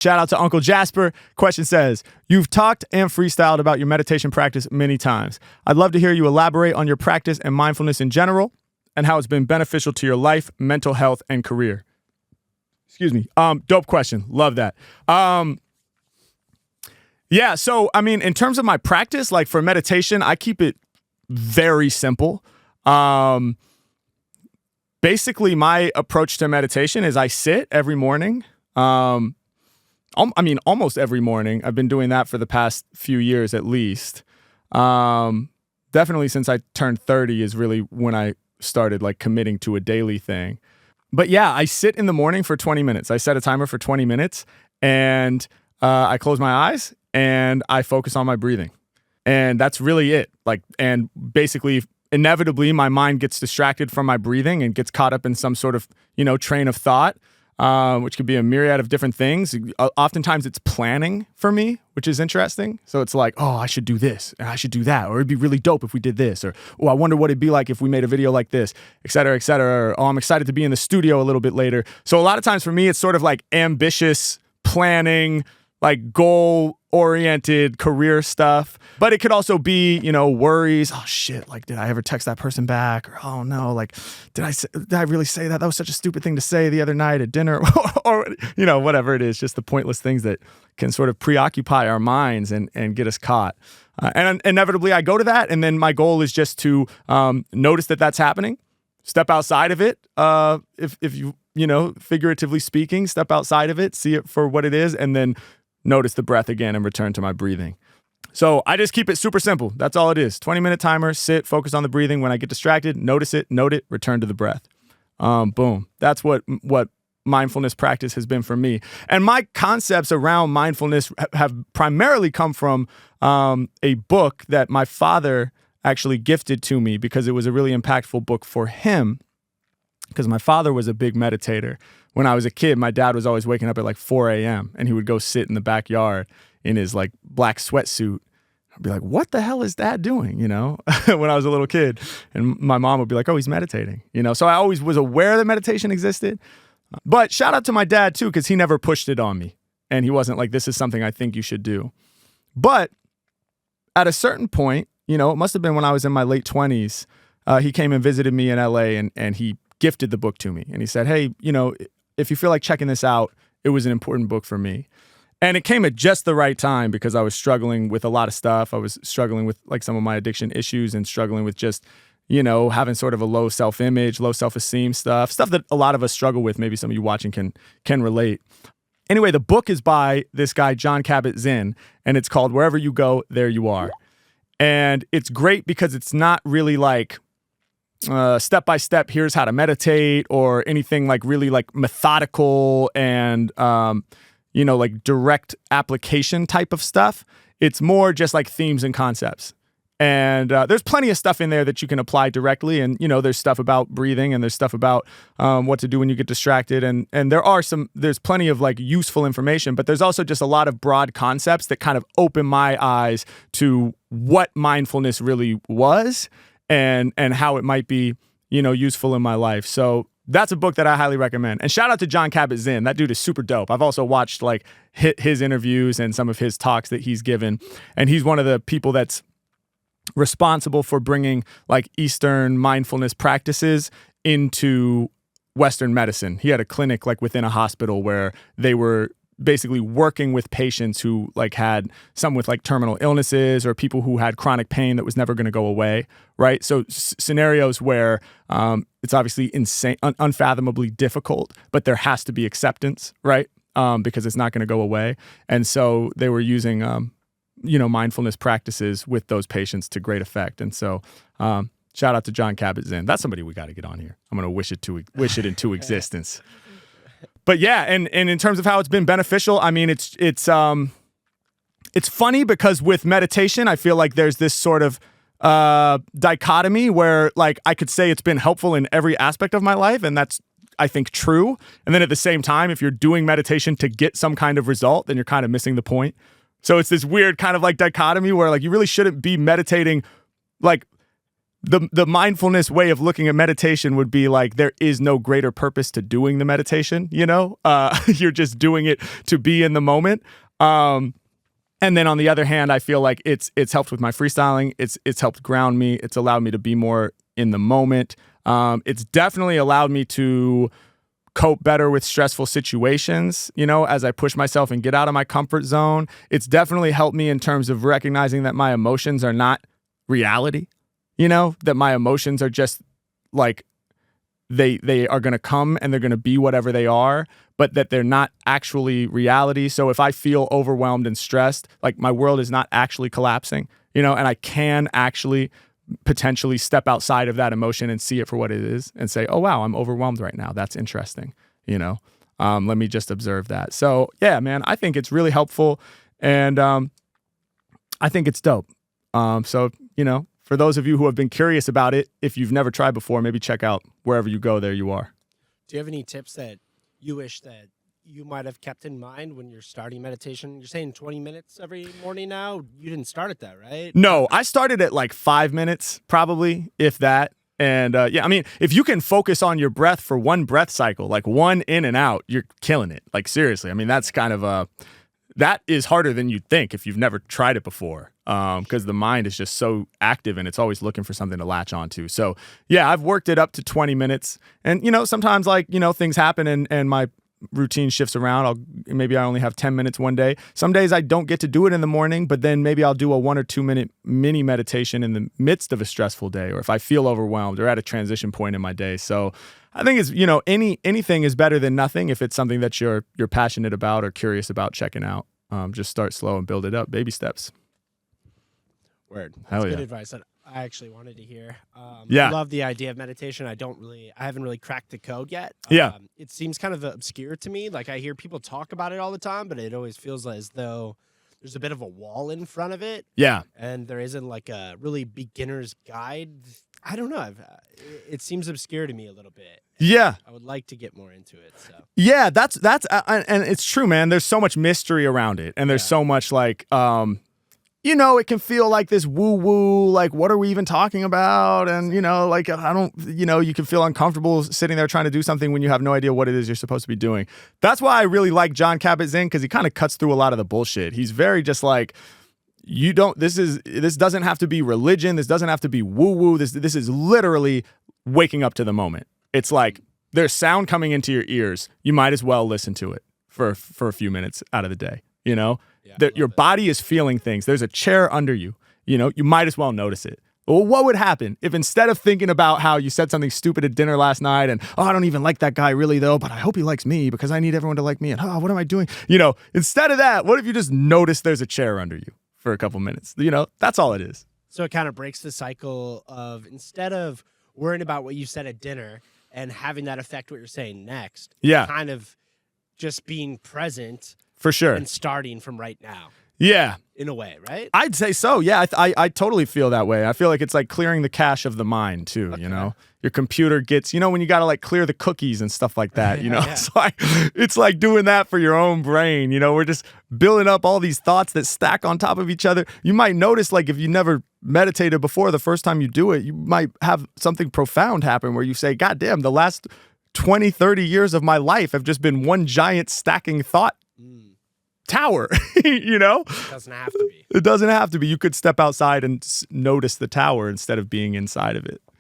Shout out to Uncle Jasper. Question says, you've talked and freestyled about your meditation practice many times. I'd love to hear you elaborate on your practice and mindfulness in general and how it's been beneficial to your life, mental health, and career. Excuse me. Dope question. Love that. Yeah, so, I mean, in terms of my practice, like for meditation, I keep it very simple. Basically, my approach to meditation is I sit every morning. Almost every morning. I've been doing that for the past few years at least. Definitely since I turned 30 is really when I started like committing to a daily thing. But yeah, I sit in the morning for 20 minutes. I set a timer for 20 minutes and I close my eyes and I focus on my breathing. And that's really it. And basically, inevitably, my mind gets distracted from my breathing and gets caught up in some sort of, train of thought. Which could be a myriad of different things. Oftentimes it's planning for me, which is interesting. So it's like, oh, I should do this and I should do that. Or it'd be really dope if we did this. Or, oh, I wonder what it'd be like if we made a video like this, et cetera, et cetera. Or, oh, I'm excited to be in the studio a little bit later. So a lot of times for me, it's sort of like ambitious planning, like goal-oriented career stuff. But it could also be, worries. Oh shit, like did I ever text that person back? Or oh no, like did I really say that? That was such a stupid thing to say the other night at dinner or whatever it is, just the pointless things that can sort of preoccupy our minds and get us caught. And inevitably I go to that, and then my goal is just to notice that that's happening, step outside of it. If you figuratively speaking, step outside of it, see it for what it is, and then notice the breath again and return to my breathing. So I just keep it super simple. That's all it is. 20-minute timer, sit, focus on the breathing. When I get distracted, notice it, note it, return to the breath. Boom. That's what mindfulness practice has been for me. And my concepts around mindfulness have primarily come from a book that my father actually gifted to me because it was a really impactful book for him, because my father was a big meditator. When I was a kid, my dad was always waking up at like 4 a.m. and he would go sit in the backyard in his like black sweatsuit. I'd be like, what the hell is Dad doing? When I was a little kid. And my mom would be like, oh, he's meditating. So I always was aware that meditation existed. But shout out to my dad too, because he never pushed it on me. And he wasn't like, this is something I think you should do. But at a certain point, it must have been when I was in my late 20s, he came and visited me in LA and he gifted the book to me. And he said, hey, if you feel like checking this out, it was an important book for me. And it came at just the right time because I was struggling with a lot of stuff. I was struggling with like some of my addiction issues and struggling with just, having sort of a low self-image, low self-esteem stuff that a lot of us struggle with. Maybe some of you watching can relate. Anyway, the book is by this guy, Jon Kabat-Zinn, and it's called Wherever You Go, There You Are. And it's great because it's not really like step by step, here's how to meditate or anything like really like methodical and, like direct application type of stuff. It's more just like themes and concepts. And there's plenty of stuff in there that you can apply directly. And, there's stuff about breathing and there's stuff about what to do when you get distracted. And there's plenty of like useful information, but there's also just a lot of broad concepts that kind of open my eyes to what mindfulness really was and how it might be, useful in my life. So that's a book that I highly recommend. And shout out to Jon Kabat-Zinn. That dude is super dope. I've also watched like his interviews and some of his talks that he's given. And he's one of the people that's responsible for bringing like Eastern mindfulness practices into Western medicine. He had a clinic like within a hospital where they were basically working with patients who like had some with like terminal illnesses or people who had chronic pain that was never going to go away, right? So scenarios where it's obviously insane, unfathomably difficult, but there has to be acceptance, right? Because it's not going to go away. And so they were using, mindfulness practices with those patients to great effect. And so shout out to Jon Kabat-Zinn. That's somebody we got to get on here. I'm going to wish it into existence. But yeah, and in terms of how it's been beneficial, I mean, it's funny because with meditation, I feel like there's this sort of dichotomy where like I could say it's been helpful in every aspect of my life, and that's, I think, true. And then at the same time, if you're doing meditation to get some kind of result, then you're kind of missing the point. So it's this weird kind of like dichotomy where like you really shouldn't be meditating like the mindfulness way of looking at meditation would be like there is no greater purpose to doing the meditation, you're just doing it to be in the moment. And then on the other hand, I feel like it's helped with my freestyling. It's helped ground me. It's allowed me to be more in the moment. It's definitely allowed me to cope better with stressful situations, as I push myself and get out of my comfort zone. It's definitely helped me in terms of recognizing that my emotions are not reality, that my emotions are just like they are going to come and they're going to be whatever they are, but that they're not actually reality. So if I feel overwhelmed and stressed, like my world is not actually collapsing, and I can actually potentially step outside of that emotion and see it for what it is and say, oh, wow, I'm overwhelmed right now. That's interesting. Let me just observe that. So yeah, man, I think it's really helpful. And I think it's dope. So, for those of you who have been curious about it, if you've never tried before, maybe check out wherever you go, there you are. Do you have any tips that you wish that you might have kept in mind when you're starting meditation? You're saying 20 minutes every morning now? You didn't start at that, right? No, I started at like 5 minutes, probably, if that. And if you can focus on your breath for one breath cycle, like one in and out, you're killing it. Like, seriously. That's kind of that is harder than you'd think if you've never tried it before, because the mind is just so active and it's always looking for something to latch onto. So, yeah, I've worked it up to 20 minutes. And, sometimes things happen and my routine shifts around. Maybe I only have 10 minutes one day. Some days I don't get to do it in the morning, but then maybe I'll do a 1 or 2 minute mini meditation in the midst of a stressful day, or if I feel overwhelmed or at a transition point in my day. So I think it's, anything is better than nothing if it's something that you're passionate about or curious about checking out. Just start slow and build it up. Baby steps. Word. Hell That's yeah. good advice that I actually wanted to hear. Yeah. I love the idea of meditation. I haven't really cracked the code yet. Yeah. It seems kind of obscure to me. Like I hear people talk about it all the time, but it always feels as though there's a bit of a wall in front of it. Yeah. And there isn't like a really beginner's guide. I don't know. It seems obscure to me a little bit. Yeah. I would like to get more into it. So. Yeah, that's and it's true, man. There's so much mystery around it, and there's so much like, it can feel like this woo-woo, like what are we even talking about? And I don't, you can feel uncomfortable sitting there trying to do something when you have no idea what it is you're supposed to be doing. That's why I really like Jon Kabat-Zinn, because he kind of cuts through a lot of the bullshit. He's very just like, this doesn't have to be religion. This doesn't have to be woo-woo. This is literally waking up to the moment. It's like there's sound coming into your ears. You might as well listen to it for a few minutes out of the day. Your body is feeling things. There's a chair under you. You might as well notice it. Well, what would happen if instead of thinking about how you said something stupid at dinner last night and, I don't even like that guy really though, but I hope he likes me because I need everyone to like me. And, what am I doing? Instead of that, what if you just notice there's a chair under you for a couple minutes? That's all it is. So it kind of breaks the cycle of instead of worrying about what you said at dinner and having that affect what you're saying next. Yeah. Kind of just being present. For sure. And starting from right now. Yeah. In a way, right? I'd say so. Yeah, I totally feel that way. I feel like it's like clearing the cache of the mind too, Okay. Your computer gets, when you got to like clear the cookies and stuff like that, Yeah. It's like doing that for your own brain, we're just building up all these thoughts that stack on top of each other. You might notice like if you never meditated before, the first time you do it, you might have something profound happen where you say, God damn, the last 20, 30 years of my life have just been one giant stacking thought tower. It doesn't have to be. It doesn't have to be. You could step outside and notice the tower instead of being inside of it.